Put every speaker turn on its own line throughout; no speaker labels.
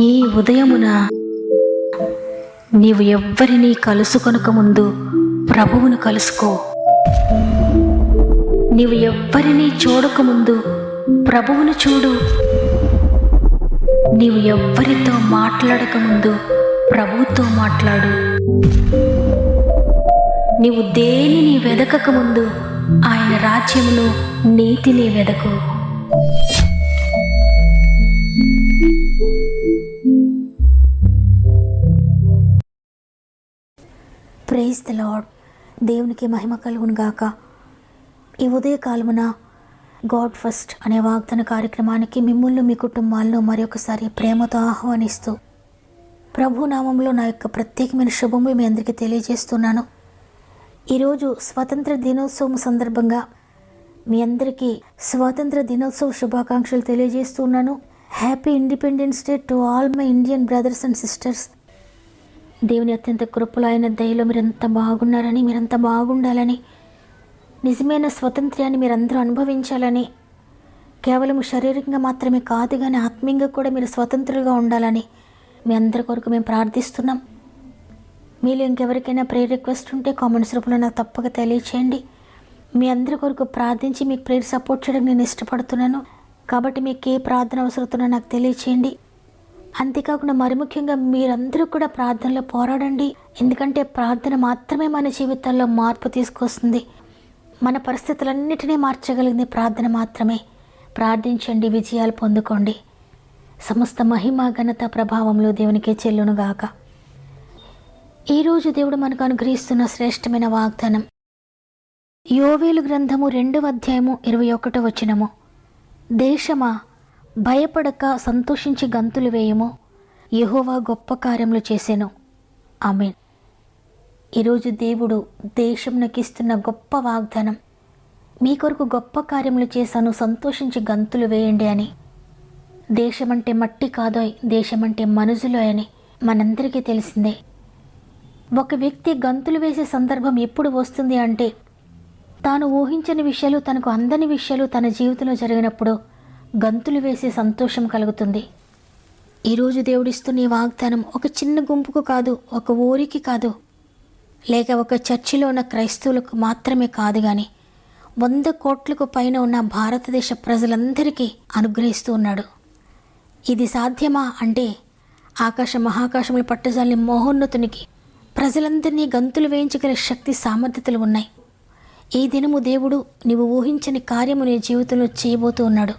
ఈ ఉదయమున నీవు ఎవ్వరినీ కలుసుకొనక ముందు ప్రభువును కలుసుకో. నీవు ఎవ్వరినీ చూడకముందు ప్రభువును చూడు. నీవు ఎవ్వరితో మాట్లాడకముందు ప్రభువుతో మాట్లాడు. నీవు దేనిని వెదకకముందు ఆయన రాజ్యమును నీతిని వెదకు.
Praise the lord. దేవునికి మహిమ కలుగును గాక. ఈ ఉదయకాలమున గాడ్ ఫస్ట్ అనే వాగ్దాన కార్యక్రమానికి మిమ్మల్ని మీ కుటుంబాలను మరొకసారి ప్రేమతో ఆహ్వానిస్తూ ప్రభు నామంలో నా యొక్క ప్రత్యేకమైన శుభములు మీ అందరికీ తెలియజేస్తున్నాను. ఈరోజు స్వాతంత్ర దినోత్సవం సందర్భంగా మీ అందరికీ స్వాతంత్ర దినోత్సవ శుభాకాంక్షలు తెలియజేస్తున్నాను. Happy independence day to all my Indian brothers and sisters. దేవుని అత్యంత కృపలో అయిన దయలో మీరంతా బాగున్నారని, మీరంతా బాగుండాలని, నిజమైన స్వతంత్ర్యాన్ని మీరందరూ అనుభవించాలని, కేవలం శారీరకంగా మాత్రమే కాదు కానీ ఆత్మీయంగా కూడా మీరు స్వతంత్రులుగా ఉండాలని మీ అందరి కొరకు మేము ప్రార్థిస్తున్నాం. మీలో ఇంకెవరికైనా ప్రేయర్ రిక్వెస్ట్ ఉంటే కామెంట్స్ రూపంలో నాకు తప్పక తెలియచేయండి. మీ అందరి కొరకు ప్రార్థించి మీకు ప్రేయర్ సపోర్ట్ చేయడానికి నేను ఇష్టపడుతున్నాను. కాబట్టి మీకు ఏ ప్రార్థన అవసరమో నాకు తెలియచేయండి. అంతేకాకుండా మరి ముఖ్యంగా మీరందరూ కూడా ప్రార్థనలో పోరాడండి. ఎందుకంటే ప్రార్థన మాత్రమే మన జీవితాల్లో మార్పు తీసుకొస్తుంది. మన పరిస్థితులన్నిటినీ మార్చగలిగింది ప్రార్థన మాత్రమే. ప్రార్థించండి, విజయాలు పొందుకోండి. సమస్త మహిమ ఘనత ప్రభావంలో దేవునికే చెల్లునుగాక. ఈరోజు దేవుడు మనకు అనుగ్రహిస్తున్న శ్రేష్టమైన వాగ్దానం యోవేలు గ్రంథము 2వ అధ్యాయము 21వ వచనము. దేశమా, భయపడక సంతోషించి గంతులు వేయము, యెహోవా గొప్ప కార్యములు చేసెను. ఆమేన్. ఈరోజు దేవుడు దేశంకి ఇస్తున్న గొప్ప వాగ్దానం, మీ కొరకు గొప్ప కార్యములు చేశాను, సంతోషించి గంతులు వేయండి అని. దేశమంటే మట్టి కాదోయ్, దేశమంటే మనుషులోయ్ అని మనందరికీ తెలిసిందే. ఒక వ్యక్తి గంతులు వేసే సందర్భం ఎప్పుడు వస్తుంది అంటే, తాను ఊహించని విషయాలు, తనకు అందని విషయాలు తన జీవితంలో జరిగినప్పుడు గంతులు వేసే సంతోషం కలుగుతుంది. ఈరోజు దేవుడిస్తున్న ఈ వాగ్దానం ఒక చిన్న గుంపుకు కాదు, ఒక ఊరికి కాదు, లేక ఒక చర్చిలో ఉన్న క్రైస్తవులకు మాత్రమే కాదు కానీ 100 కోట్లకు పైన ఉన్న భారతదేశ ప్రజలందరికీ అనుగ్రహిస్తూ ఉన్నాడు. ఇది సాధ్యమా అంటే ఆకాశ మహాకాశములు పట్టజాలని మహోన్నతునికి ప్రజలందరినీ గంతులు వేయించగల శక్తి సామర్థ్యతలు ఉన్నాయి. ఈ దినము దేవుడు నీవు ఊహించని కార్యము నీ జీవితంలో చేయబోతూ ఉన్నాడు.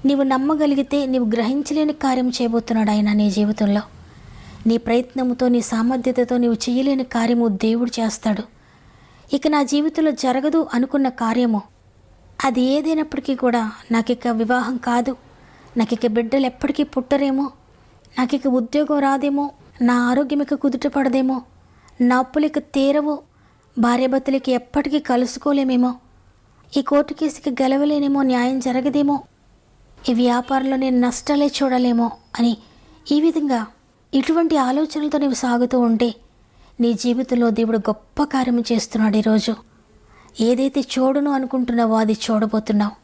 నీవు నమ్మగలిగితే నీవు గ్రహించలేని కార్యం చేయబోతున్నాడు ఆయన నీ జీవితంలో. నీ ప్రయత్నముతో, నీ సామర్థ్యతతో నీవు చేయలేని కార్యము దేవుడు చేస్తాడు. ఇక నా జీవితంలో జరగదు అనుకున్న కార్యము, అది ఏదైనప్పటికీ కూడా, నాకిక వివాహం కాదు, నాకిక బిడ్డలు ఎప్పటికీ పుట్టరేమో, నాకిక ఉద్యోగం రాదేమో, నా ఆరోగ్యం ఇక కుదుట పడదేమో, నా అప్పులు ఇక తీరవు, భార్యాభర్తలకి ఎప్పటికీ కలుసుకోలేమేమో, ఈ కోర్టు కేసుకి గెలవలేనేమో, న్యాయం జరగదేమో, ఈ వ్యాపారంలో నేను నష్టాలే చూడలేమో అని ఈ విధంగా ఇటువంటి ఆలోచనలతో నీవు సాగుతూ ఉంటే నీ జీవితంలో దేవుడు గొప్ప కార్యం చేస్తున్నాడు. ఈరోజు ఏదైతే చూడను అనుకుంటున్నావో అది చూడబోతున్నావు.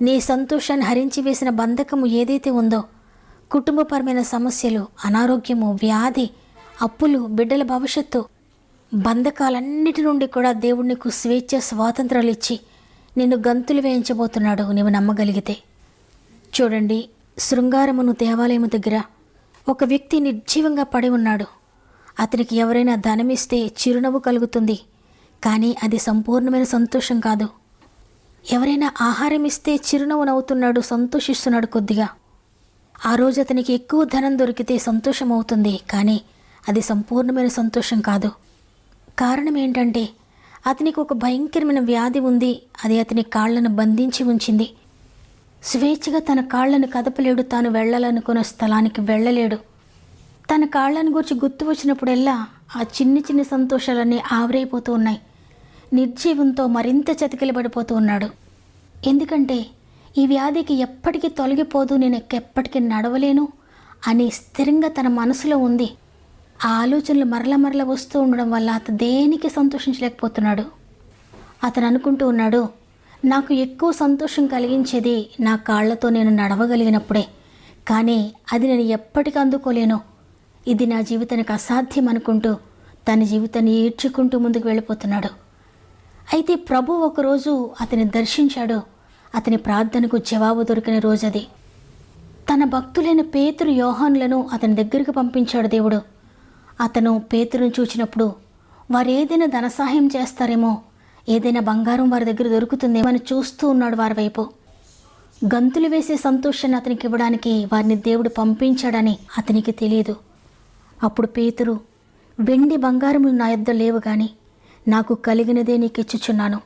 నీ సంతోషాన్ని హరించి వేసిన బంధకము ఏదైతే ఉందో, కుటుంబపరమైన సమస్యలు, అనారోగ్యము, వ్యాధి, అప్పులు, బిడ్డల భవిష్యత్తు, బంధకాలన్నిటి నుండి కూడా దేవుడు నీకు స్వేచ్ఛ, స్వాతంత్రాలు ఇచ్చి నిన్ను గంతులు వేయించబోతున్నాడు నీవు నమ్మగలిగితే. చూడండి, శృంగారమును దేవాలయము దగ్గర ఒక వ్యక్తి నిర్జీవంగా పడి ఉన్నాడు. అతనికి ఎవరైనా ధనమిస్తే చిరునవ్వు కలుగుతుంది, కానీ అది సంపూర్ణమైన సంతోషం కాదు. ఎవరైనా ఆహారం ఇస్తే చిరునవ్వు నవ్వుతున్నాడు, సంతోషిస్తున్నాడు కొద్దిగా. ఆ రోజు అతనికి ఎక్కువ ధనం దొరికితే సంతోషం అవుతుంది, కానీ అది సంపూర్ణమైన సంతోషం కాదు. కారణం ఏంటంటే అతనికి ఒక భయంకరమైన వ్యాధి ఉంది. అది అతని కాళ్లను బంధించి ఉంచింది. స్వేచ్ఛగా తన కాళ్లను కదపలేడు, తాను వెళ్ళాలనుకున్న స్థలానికి వెళ్ళలేడు. తన కాళ్లను గురించి గుర్తు వచ్చినప్పుడల్లా ఆ చిన్ని సంతోషాలన్నీ ఆవిరైపోతూ ఉన్నాయి. నిర్జీవంతో మరింత చతికిలబడిపోతూ ఉన్నాడు. ఎందుకంటే ఈ వ్యాధికి ఎప్పటికీ తొలగిపోదు, నేను ఎప్పటికీ నడవలేను అని స్థిరంగా తన మనసులో ఉంది. ఆ ఆలోచనలు మరల వస్తూ ఉండడం వల్ల అతను దేనికి సంతోషించలేకపోతున్నాడు. అతను అనుకుంటూ ఉన్నాడు, నాకు ఎక్కువ సంతోషం కలిగించేది నా కాళ్లతో నేను నడవగలిగినప్పుడే, కానీ అది నేను ఎప్పటికీ అందుకోలేను, ఇది నా జీవితానికి అసాధ్యం అనుకుంటూ తన జీవితాన్ని ఈడ్చుకుంటూ ముందుకు వెళ్ళిపోతున్నాడు. అయితే ప్రభు ఒకరోజు అతని దర్శించాడు. అతని ప్రార్థనకు జవాబు దొరికిన రోజు అది. తన భక్తులైన పేతురు, యోహానులను అతని దగ్గరికి పంపించాడు దేవుడు. అతను పేతురును చూచినప్పుడు వారు ఏదైనా ధన సహాయం చేస్తారేమో, ఏదైనా బంగారం వారి దగ్గర దొరుకుతుందేమో అని చూస్తూ ఉన్నాడు వారి వైపు. గంతులు వేసే సంతోషాన్ని అతనికి ఇవ్వడానికి వారిని దేవుడు పంపించాడని అతనికి తెలియదు. అప్పుడు పేతురు, వెండి బంగారములు నా యొద్ద లేవు గాని నాకు కలిగినదే నీకు ఇచ్చుచున్నాను,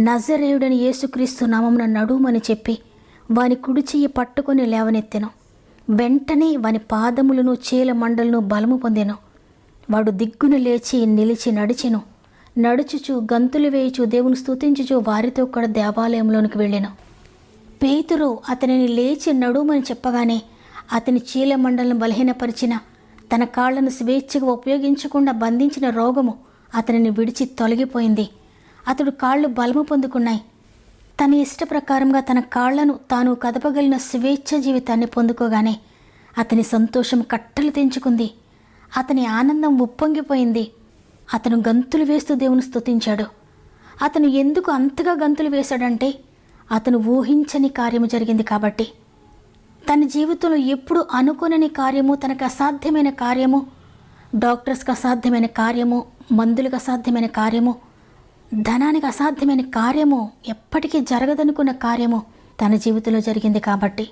నజరేయుడని యేసుక్రీస్తు నామమున నడుమని చెప్పి వాని కుడి చెయ్యి పట్టుకొని లేవనెత్తెను. వెంటనే వాని పాదములను చీల మండలను బలము పొందెను. వాడు దిగ్గున లేచి నిలిచి నడిచెను. నడుచుచు గంతులు వేయుచు దేవుని స్తుతించుచు వారితో కూడా దేవాలయంలోనికి వెళ్ళెను. పేతురు అతనిని లేచి నడుమని చెప్పగానే అతని చీల మండలను బలహీనపరిచిన, తన కాళ్లను స్వేచ్ఛగా ఉపయోగించకుండా బంధించిన రోగము అతనిని విడిచి తొలగిపోయింది. అతడు కాళ్ళు బలము పొందుకున్నాయి. తన ఇష్ట ప్రకారంగా తన కాళ్లను తాను కదపగలిగిన స్వేచ్ఛ జీవితాన్ని పొందుకోగానే అతని సంతోషం కట్టలు తెంచుకుంది. అతని ఆనందం ఉప్పొంగిపోయింది. అతను గంతులు వేస్తూ దేవుని స్తుతించాడు. అతను ఎందుకు అంతగా గంతులు వేశాడంటే అతను ఊహించని కార్యము జరిగింది కాబట్టి. తన జీవితంలో ఎప్పుడు అనుకోనని కార్యము, తనకు అసాధ్యమైన కార్యము, డాక్టర్స్కి అసాధ్యమైన కార్యము, మందులకు అసాధ్యమైన కార్యము, ధనానికి అసాధ్యమైన కార్యము, ఎప్పటికీ జరగదనుకున్న కార్యము తన జీవితంలో జరిగింది కాబట్టి.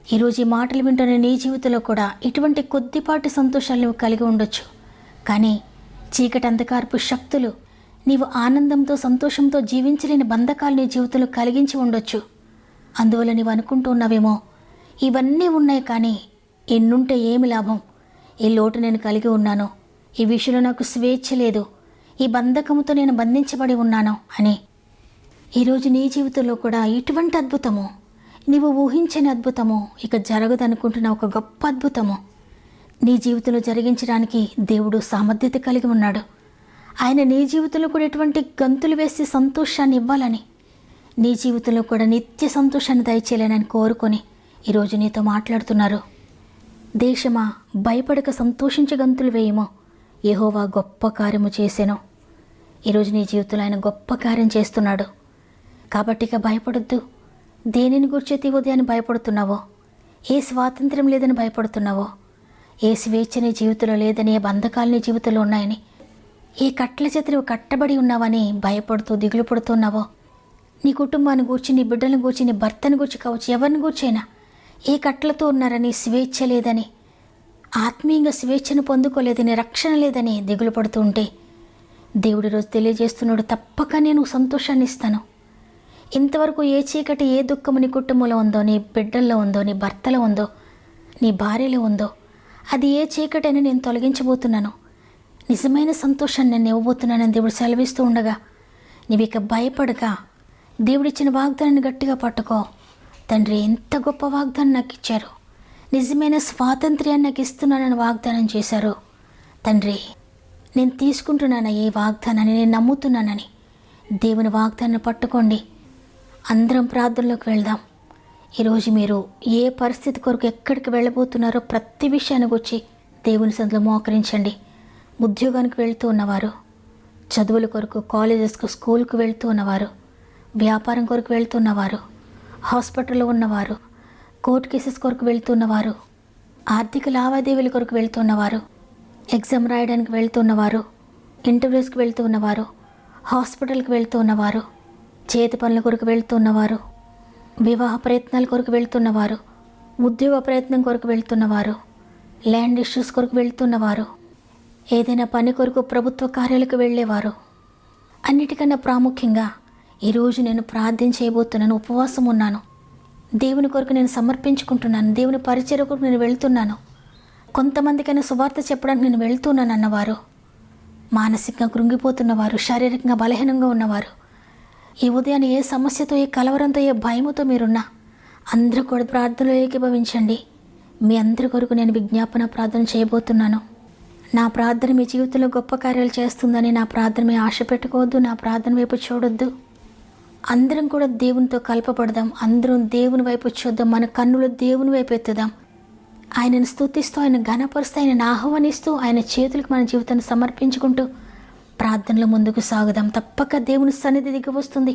ఈరోజు ఈ మాటలు వింటున్న నీ జీవితంలో కూడా ఇటువంటి కొద్దిపాటి సంతోషాలు నువ్వు కలిగి ఉండొచ్చు. కానీ చీకటి అంధకారపు శక్తులు నీవు ఆనందంతో సంతోషంతో జీవించలేని బంధకాలు నీ జీవితంలో కలిగించి ఉండొచ్చు. అందువల్ల నీవు అనుకుంటూ ఉన్నావేమో, ఇవన్నీ ఉన్నాయి కానీ ఎన్నుంటే ఏమి లాభం, ఈ లోటు నేను కలిగి ఉన్నాను, ఈ విషయంలో నాకు స్వేచ్ఛ లేదు, ఈ బంధకముతో నేను బంధించబడి ఉన్నాను అని. ఈరోజు నీ జీవితంలో కూడా ఇటువంటి అద్భుతము, నీవు ఊహించని అద్భుతము, ఇక జరగదనుకుంటున్న ఒక గొప్ప అద్భుతము నీ జీవితంలో జరిగించడానికి దేవుడు సామర్థ్యత కలిగి ఉన్నాడు. ఆయన నీ జీవితంలో కూడా ఎటువంటి గంతులు వేసి సంతోషాన్ని ఇవ్వాలని, నీ జీవితంలో కూడా నిత్య సంతోషాన్ని దయచేయాలని కోరుకొని ఈరోజు నీతో మాట్లాడుతున్నారు. దేశమా, భయపడక సంతోషించే గంతులు వేయమో, యెహోవా గొప్ప కార్యము చేసెను. ఈరోజు నీ జీవితంలో ఆయన గొప్ప కార్యం చేస్తున్నాడు. కాబట్టి ఇక భయపడొద్దు. దేనిని గుర్చెత్తి ఉదయాన్ని భయపడుతున్నావో, ఏ స్వాతంత్ర్యం లేదని భయపడుతున్నావో, ఏ స్వేచ్ఛ నీ జీవితంలో లేదని, ఏ బంధకాలు నీ జీవితంలో ఉన్నాయని, ఏ కట్ల చేత నువ్వు కట్టబడి ఉన్నావని భయపడుతూ దిగులు పడుతున్నావో, నీ కుటుంబాన్ని గూర్చి, నీ బిడ్డలను గూర్చి, నీ భర్తను గూర్చి కావచ్చు, ఎవరిని గూర్చైనా ఏ కట్లతో ఉన్నారని, స్వేచ్ఛ లేదని, ఆత్మీయంగా స్వేచ్ఛను పొందుకోలేదని, రక్షణ లేదని దిగులు పడుతూ ఉంటే దేవుడి రోజు తెలియజేస్తున్నాడు, తప్పక నేను సంతోషాన్ని ఇస్తాను. ఇంతవరకు ఏ చీకటి, ఏ దుఃఖము నీ కుటుంబంలో ఉందో, నీ బిడ్డల్లో ఉందో, నీ భర్తలో ఉందో, నీ భార్యలో ఉందో, అది ఏ చీకటైనా నేను తొలగించబోతున్నాను. నిజమైన సంతోషాన్ని నేను ఇవ్వబోతున్నానని దేవుడు సెలవిస్తూ ఉండగా నీవు ఇక భయపడక దేవుడిచ్చిన వాగ్దానాన్ని గట్టిగా పట్టుకో. తండ్రి, ఎంత గొప్ప వాగ్దానం నాకు ఇచ్చారు, నిజమైన స్వాతంత్ర్యాన్ని నాకు ఇస్తున్నానని వాగ్దానం చేశారు. తండ్రి, నేను తీసుకుంటున్నాను ఈ వాగ్దానాన్ని, నేను నమ్ముతున్నానని దేవుని వాగ్దానాన్ని పట్టుకోండి. అందరం ప్రార్థనలోకి వెళ్దాం. ఈరోజు మీరు ఏ పరిస్థితి కొరకు ఎక్కడికి వెళ్ళబోతున్నారో ప్రతి విషయాన్ని గురించి దేవుని సన్నిధిలో మోకరించండి. ఉద్యోగానికి వెళ్తూ ఉన్నవారు, చదువుల కొరకు కాలేజెస్కు, స్కూల్కు వెళ్తూ ఉన్నవారు, వ్యాపారం కొరకు వెళ్తున్నవారు, హాస్పిటల్లో ఉన్నవారు, కోర్టు కేసెస్ కొరకు వెళ్తున్నవారు, ఆర్థిక లావాదేవీల కొరకు వెళ్తున్నవారు, ఎగ్జామ్ రాయడానికి వెళ్తున్నవారు, ఇంటర్వ్యూస్కి వెళ్తూ ఉన్నవారు, హాస్పిటల్కి వెళ్తూ ఉన్నవారు, చేతి పనుల కొరకు వెళ్తున్నవారు, వివాహ ప్రయత్నాల కొరకు వెళ్తున్నవారు, ఉద్యోగ ప్రయత్నం కొరకు వెళ్తున్నవారు, ల్యాండ్ ఇష్యూస్ కొరకు వెళ్తున్నవారు, ఏదైనా పని కొరకు ప్రభుత్వ కార్యాలకు వెళ్ళేవారు, అన్నిటికన్నా ప్రాముఖ్యంగా ఈరోజు నేను ప్రార్థన చేయబోతున్నాను, ఉపవాసం ఉన్నాను, దేవుని కొరకు నేను సమర్పించుకుంటున్నాను, దేవుని పరిచర్య కొరకు నేను వెళ్తున్నాను, కొంతమందికైనా సువార్త చెప్పడానికి నేను వెళ్తున్నాను అన్నవారు, మానసికంగా కృంగిపోతున్నవారు, శారీరకంగా బలహీనంగా ఉన్నవారు, ఈ ఉదయాన్ని ఏ సమస్యతో, ఏ కలవరంతో, ఏ భయముతో మీరున్నా అందరూ కూడా ప్రార్థనలో ఏకీభవించండి. మీ అందరి కొరకు నేను విజ్ఞాపన ప్రార్థన చేయబోతున్నాను. నా ప్రార్థన మీ జీవితంలో గొప్ప కార్యాలు చేస్తుందని నా ప్రార్థన మీ ఆశ పెట్టుకోవద్దు, నా ప్రార్థన వైపు చూడొద్దు. అందరం కూడా దేవునితో కలపబడదాం. అందరం దేవుని వైపు చూద్దాం. మన కన్నులు దేవుని వైపు ఎత్తుదాం. ఆయనను స్తుతిస్తూ, ఆయన ఘనపరుస్తూ, ఆయనను ఆహ్వానిస్తూ, ఆయన చేతులకు మన జీవితాన్ని సమర్పించుకుంటూ ప్రార్థనలో ముందుకు సాగుదాం. తప్పక దేవుని సన్నిధి దిగి వస్తుంది.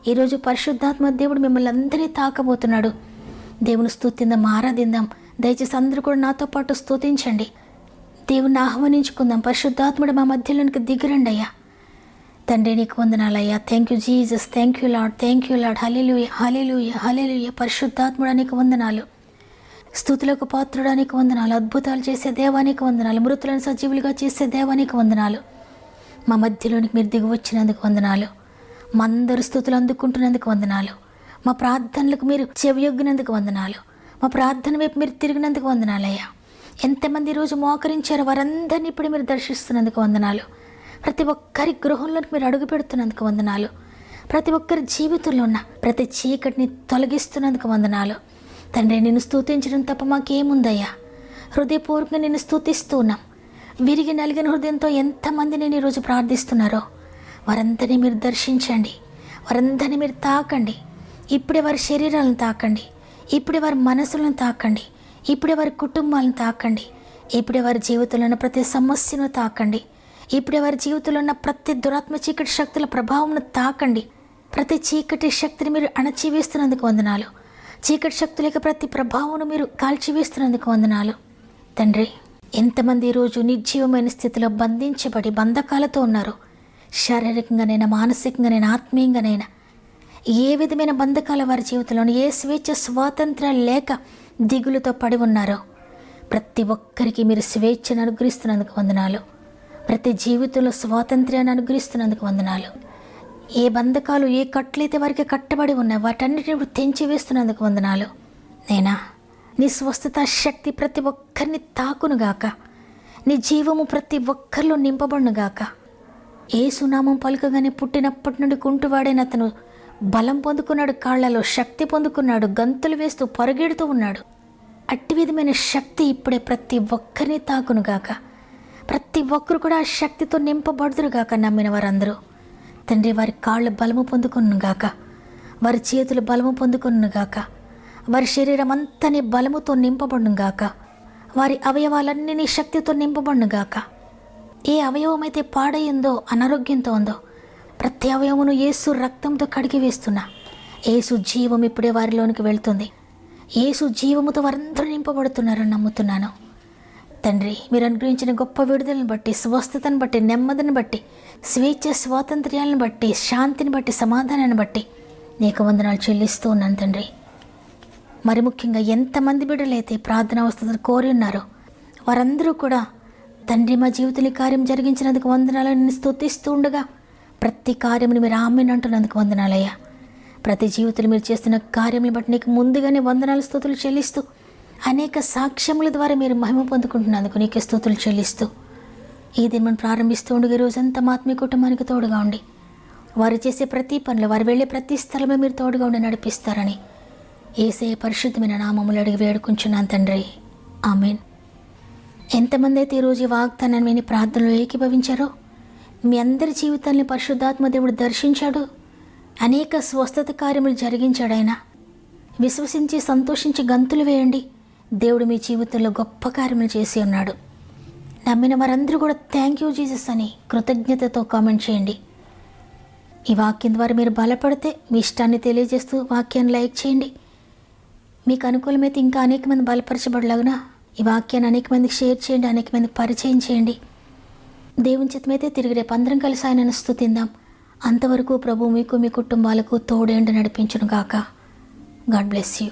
ఈరోజు పరిశుద్ధాత్మ దేవుడు మిమ్మల్ని అందరినీ తాకబోతున్నాడు. దేవుని స్తుతిందాం, ఆరాధిందాం. దయచేసి అందరూ కూడా నాతో పాటు స్తుతించండి. దేవుని ఆహ్వానించుకుందాం. పరిశుద్ధాత్ముడు మా మధ్యలోనికి దిగిరండి అయ్యా. తండ్రి నీకు వందనాలయ్యా. Thank you Jesus, thank you lord, thank you lord. Hallelujah, hallelujah, hallelujah. పరిశుద్ధాత్ముడా నీకు వందనాలు. స్తుతులకు పాత్రుడా నీకు వందనాలు. అద్భుతాలు చేసే దేవానికి వందనాలు. మృతులను సజీవులుగా చేసే దేవానికి వందనాలు. మా మధ్యలోనికి మీరు దిగి వచ్చినందుకు వందనాలు. మా అందరు స్తుతులు అందుకుంటున్నందుకు వందనాలు. మా ప్రార్థనలకు మీరు చెవియొగ్గినందుకు వందనాలు. మా ప్రార్థన వైపు మీరు తిరిగినందుకు వందనాలయ్యా. ఎంతమంది ఈరోజు మోకరించారో వారందరినీ ఇప్పుడు మీరు దర్శిస్తున్నందుకు వందనాలు. ప్రతి ఒక్కరి గృహంలోకి మీరు అడుగు పెడుతున్నందుకు వందనాలు. ప్రతి ఒక్కరి జీవితంలో ఉన్న ప్రతి చీకటిని తొలగిస్తున్నందుకు వందనాలు. తండ్రి నిన్ను స్తుతించడం తప్ప మాకేముందయ్యా. హృదయపూర్వకంగా నిన్ను స్తుతిస్తూ ఉన్నాం. విరిగి నలిగిన హృదయంతో ఎంతమంది నేను ఈరోజు ప్రార్థిస్తున్నారో వారందరినీ మీరు దర్శించండి. వారందరినీ మీరు తాకండి. ఇప్పుడే వారి శరీరాలను తాకండి. ఇప్పుడే వారి మనసులను తాకండి. ఇప్పుడే వారి కుటుంబాలను తాకండి. ఇప్పుడే వారి జీవితంలో ఉన్న ప్రతి సమస్యను తాకండి. ఇప్పుడే వారి జీవితంలో ఉన్న ప్రతి దురాత్మ చీకటి శక్తుల ప్రభావంను తాకండి. ప్రతి చీకటి శక్తిని మీరు అణచివేస్తున్నందుకు వందనాలు. చీకటి శక్తుల యొక్క ప్రతి ప్రభావం మీరు కాల్చివేస్తున్నందుకు వందనాలు. తండ్రి, ఎంతమంది ఈరోజు నిర్జీవమైన స్థితిలో బంధించబడి బంధకాలతో ఉన్నారు. శారీరకంగానైనా, మానసికంగానైనా, ఆత్మీయంగానైనా ఏ విధమైన బంధకాల వారి జీవితంలోని ఏ స్వేచ్ఛ స్వాతంత్రాలు లేక దిగులుతో పడి ఉన్నారో ప్రతి ఒక్కరికి మీరు స్వేచ్ఛను అనుగ్రహిస్తున్నందుకు వందనాలు. ప్రతి జీవితంలో స్వాతంత్ర్యాన్ని అనుగ్రహిస్తున్నందుకు వందనాలు. ఏ బంధకాలు, ఏ కట్లయితే వారికి కట్టబడి ఉన్నాయి వాటన్నిటిని తెంచి వేస్తున్నందుకు వందనాలు. నేనా నీ స్వస్థత శక్తి ప్రతి ఒక్కరిని తాకునుగాక. నీ జీవము ప్రతి ఒక్కరిలో నింపబడునుగాక. యేసునామం పలుకగానే పుట్టినప్పటి నుండి కుంటువాడైన అతను బలం పొందుకున్నాడు, కాళ్లలో శక్తి పొందుకున్నాడు, గంతులు వేస్తూ పరుగెడుతూ ఉన్నాడు. అట్టి విధమైన శక్తి ఇప్పుడే ప్రతి ఒక్కరిని తాకునుగాక. ప్రతి ఒక్కరు కూడా ఆ శక్తితో నింపబడుదురుగాక. నమ్మిన వారందరూ తండ్రి వారి కాళ్ళు బలము పొందుకునుగాక. వారి చేతులు బలము పొందుకునుగాక. వారి శరీరం అంతని బలముతో నింపబడునుగాక. వారి అవయవాలన్నీ నీ శక్తితో నింపబడునుగాక. ఏ అవయవం అయితే పాడయిందో, అనారోగ్యంతో ఉందో ప్రతి అవయవమును యేసు రక్తంతో కడిగి వేస్తున్నా. యేసు జీవం ఇప్పుడే వారిలోనికి వెళ్తుంది. యేసు జీవముతో వారందరూ నింపబడుతున్నారని నమ్ముతున్నాను. తండ్రి, మీరు అనుగ్రహించిన గొప్ప విడుదలను బట్టి, స్వస్థతను బట్టి, నెమ్మదిని బట్టి, స్వేచ్ఛ స్వాతంత్ర్యాలను బట్టి, శాంతిని బట్టి, సమాధానాన్ని బట్టి నీకు వందనాలు చెల్లిస్తూ ఉన్నాను తండ్రి. మరి ముఖ్యంగా ఎంతమంది బిడ్డలైతే ప్రార్థన అవస్థను కోరి ఉన్నారో వారందరూ కూడా తండ్రి మా జీవితంలో కార్యం జరిగించినందుకు వందనాలు. నేను స్తుతిస్తూ ఉండగా ప్రతి కార్యముని మీరు ఆమెను అంటున్నందుకు వందనాలయ్యా. ప్రతి జీవితంలో మీరు చేస్తున్న కార్యములను బట్టి నీకు ముందుగానే వందనాలు, స్తుతులు చెల్లిస్తూ అనేక సాక్ష్యముల ద్వారా మీరు మహిమ పొందుకుంటున్నందుకు నీకు స్తుతులు చెల్లిస్తూ ఈ దినం ప్రారంభిస్తూ ఉండగా రోజంతా మా ఆత్మీయ కుటుంబానికి తోడుగా ఉండి వారు చేసే ప్రతి పనులు, వారు వెళ్ళే ప్రతి స్థలమే మీరు తోడుగా ఉండి నడిపిస్తారని యేసయ్య పరిశుద్ధమైన నామములు అడిగి వేడుకుంటున్నాను తండ్రి. ఆమేన్. ఎంతమంది అయితే ఈరోజు ఈ వాగ్దానాన్ని విని ప్రార్థనలో ఏకీభవించారో మీ అందరి జీవితాన్ని పరిశుద్ధాత్మ దేవుడు దర్శించాడు. అనేక స్వస్థత కార్యములు జరిగించాడు. ఆయన విశ్వసించి సంతోషించి గంతులు వేయండి. దేవుడు మీ జీవితంలో గొప్ప కార్యములు చేసి ఉన్నాడు. నమ్మిన వారందరూ కూడా థ్యాంక్ యూ జీసస్ అని కృతజ్ఞతతో కామెంట్ చేయండి. ఈ వాక్యం ద్వారా మీరు బలపడితే మీ ఇష్టాన్ని తెలియజేస్తూ వాక్యాన్ని లైక్ చేయండి. మీకు అనుకూలమైతే ఇంకా అనేక మంది బలపరచబడలాగున ఈ వాక్యాన్ని అనేక మందికి షేర్ చేయండి, అనేక మందికి పరిచయం చేయండి. దేవుని చిత్తమైతే తిరిగి రేపు అందరం కలిసి ఆయనను స్తుతిందాం. అంతవరకు ప్రభు మీకు, మీ కుటుంబాలకు తోడేండి నడిపించును గాక. God bless you.